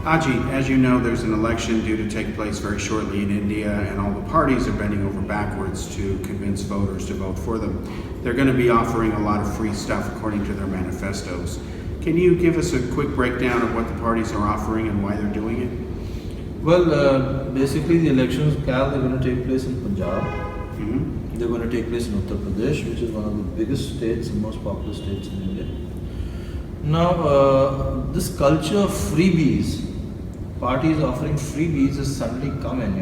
Ajit, as you know, there's an election due to take place very shortly in India, and all the parties are bending over backwards to convince voters to vote for them. They're going to be offering a lot of free stuff according to their manifestos. Can you give us a quick breakdown of what the parties are offering and why they're doing it? Well, basically the elections, Kal, they're going to take place in Punjab. Mm-hmm. They're going to take place in Uttar Pradesh, which is one of the biggest states and most popular states in India. Now, this culture of freebies, parties offering freebies, has suddenly come in,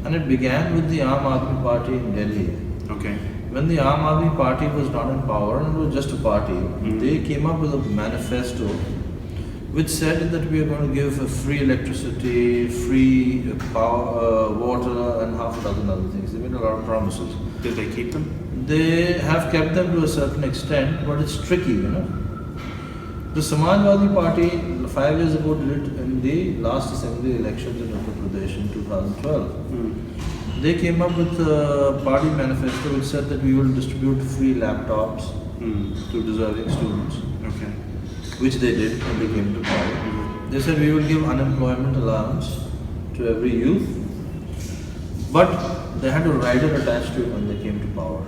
and it began with the Aam Aadmi Party in Delhi. Okay. When the Aam Aadmi Party was not in power and it was just a party, they came up with a manifesto which said that we are going to give free electricity, free power, water, and half a dozen other things. They made a lot of promises. Did they keep them? They have kept them to a certain extent, but it's tricky, The Samajwadi Party 5 years ago did it in the last assembly elections in Uttar Pradesh in 2012. They came up with a party manifesto which said that we will distribute free laptops to deserving students. Okay. Which they did when they came to power. They said we will give unemployment allowance to every youth, but they had a rider attached to it when they came to power.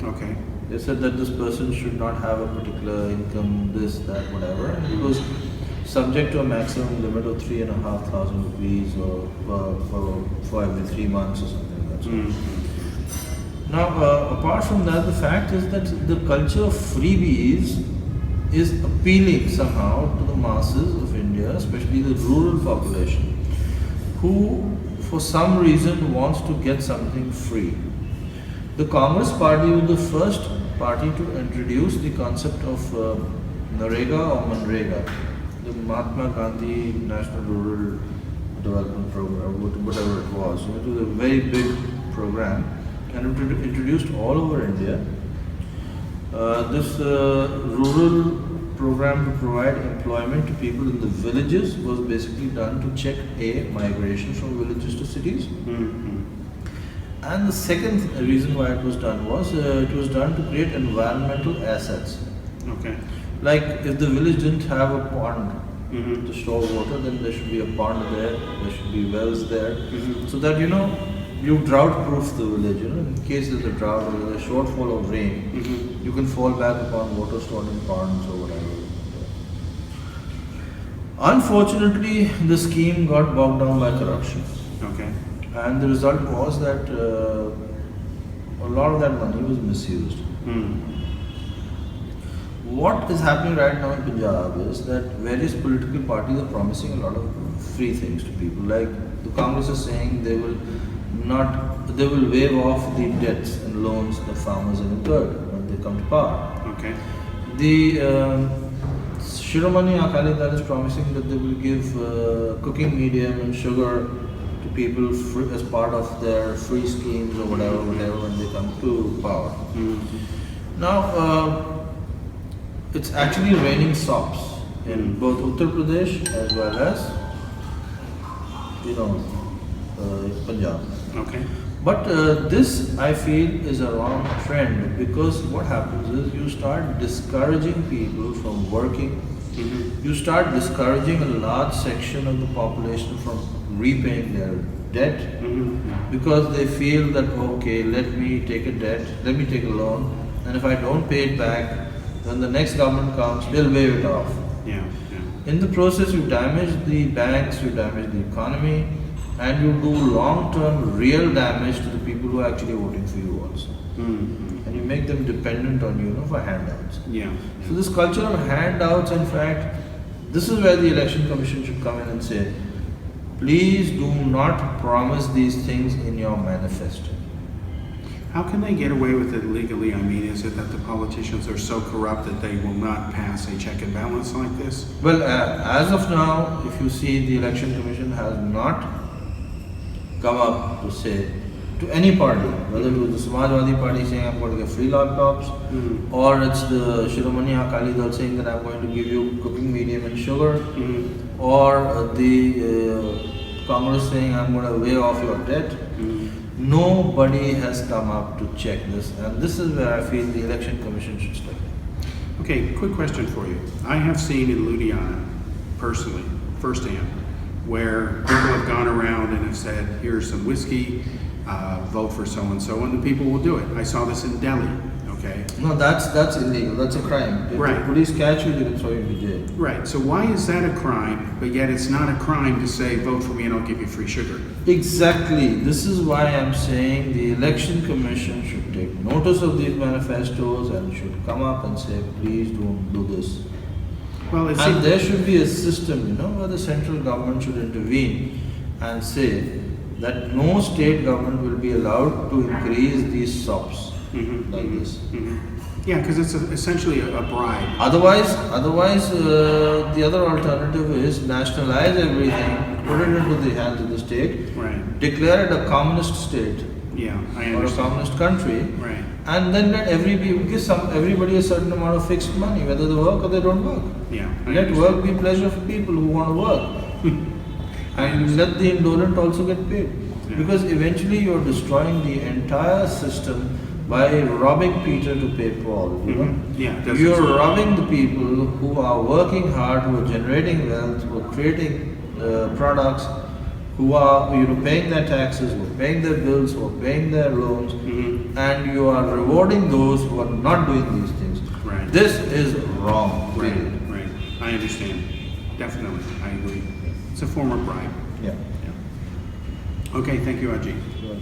Okay. They said that this person should not have a particular income, this, that, whatever, and it was subject to a maximum limit of 3,500 rupees or for every 3 months or something like that. Now, apart from that, the fact is that the culture of freebies is appealing somehow to the masses of India, especially the rural population, who for some reason wants to get something free. The Congress party was the first party to introduce the concept of Narega or Manrega, the Mahatma Gandhi National Rural Development Program, whatever it was. It was a very big program and it introduced all over India. This rural program to provide employment to people in the villages was basically done to check migration from villages to cities. And the second reason why it was done was it was done to create environmental assets. Okay. Like if the village didn't have a pond to store water, then there should be a pond there, there should be wells there, so that you drought-proof the village. In case there's a drought or there's a shortfall of rain, you can fall back upon water stored in ponds or whatever. Unfortunately, the scheme got bogged down by corruption. Okay. And the result was that a lot of that money was misused. What is happening right now in Punjab is that various political parties are promising a lot of free things to people. Like the Congress is saying they will waive off the debts and loans the farmers have incurred when they come to power. Okay. The Shiromani Akali Dal is promising that they will give cooking medium and sugar to people as part of their free schemes or whatever when they come to power. Now, it's actually raining sops in both Uttar Pradesh as well as, Punjab. Okay. But this, I feel, is a wrong trend, because what happens is you start discouraging people from working. You start discouraging a large section of the population from repaying their debt because they feel that, okay, let me take a loan, and if I don't pay it back, when the next government comes, they'll waive it off. Yeah. In the process, you damage the banks, you damage the economy, and you do long-term real damage to the people who are actually voting for you also. And you make them dependent on you, for handouts. Yeah. So this culture of handouts, in fact, this is where the Election Commission should come in and say, please do not promise these things in your manifesto. How can they get away with it legally? I mean, is it that the politicians are so corrupt that they will not pass a check and balance like this? Well, as of now, if you see, the Election Commission has not come up to say to any party, whether it was the Samajwadi Party saying I'm going to get free laptops, or it's the Shiromani Akali Dal saying that I'm going to give you cooking medium and sugar, or the Congress saying I'm going to waive off your debt. Nobody has come up to check this, and this is where I feel the Election Commission should step in. Okay, quick question for you. I have seen in Ludhiana, personally, firsthand, where people have gone around and have said, here's some whiskey, vote for so-and-so, and the people will do it. I saw this in Delhi, okay? No, that's illegal. That's a crime. If Right. the police catch you, they can throw you into jail. Right, so why is that a crime, but yet it's not a crime to say, vote for me and I'll give you free sugar? Exactly. This is why I'm saying the election commission should take notice of these manifestos and should come up and say, please don't do this. Well, it's... And there should be a system, where the central government should intervene and say that no state government will be allowed to increase these SOPs like this. Yeah, because it's essentially a bribe. Otherwise, the other alternative is nationalize everything, put it into the hands of the state, Right. declare it a communist state Yeah, I or a understand. communist country, Right. and then let everybody a certain amount of fixed money, whether they work or they don't work. Yeah, I Let understand. work be pleasure for people who want to work. And let the indolent also get paid. Yeah. Because eventually you're destroying the entire system by robbing Peter to pay Paul. Yeah, that's You're exactly- robbing the people who are working hard, who are generating wealth, who are creating products, who are paying their taxes, who are paying their bills, who are paying their loans, and you are rewarding those who are not doing these things. Right. This is wrong. Right, period. right. I understand. Definitely, I agree. It's a form of bribe. Yeah. Yeah. Okay, thank you, Ajit. Right.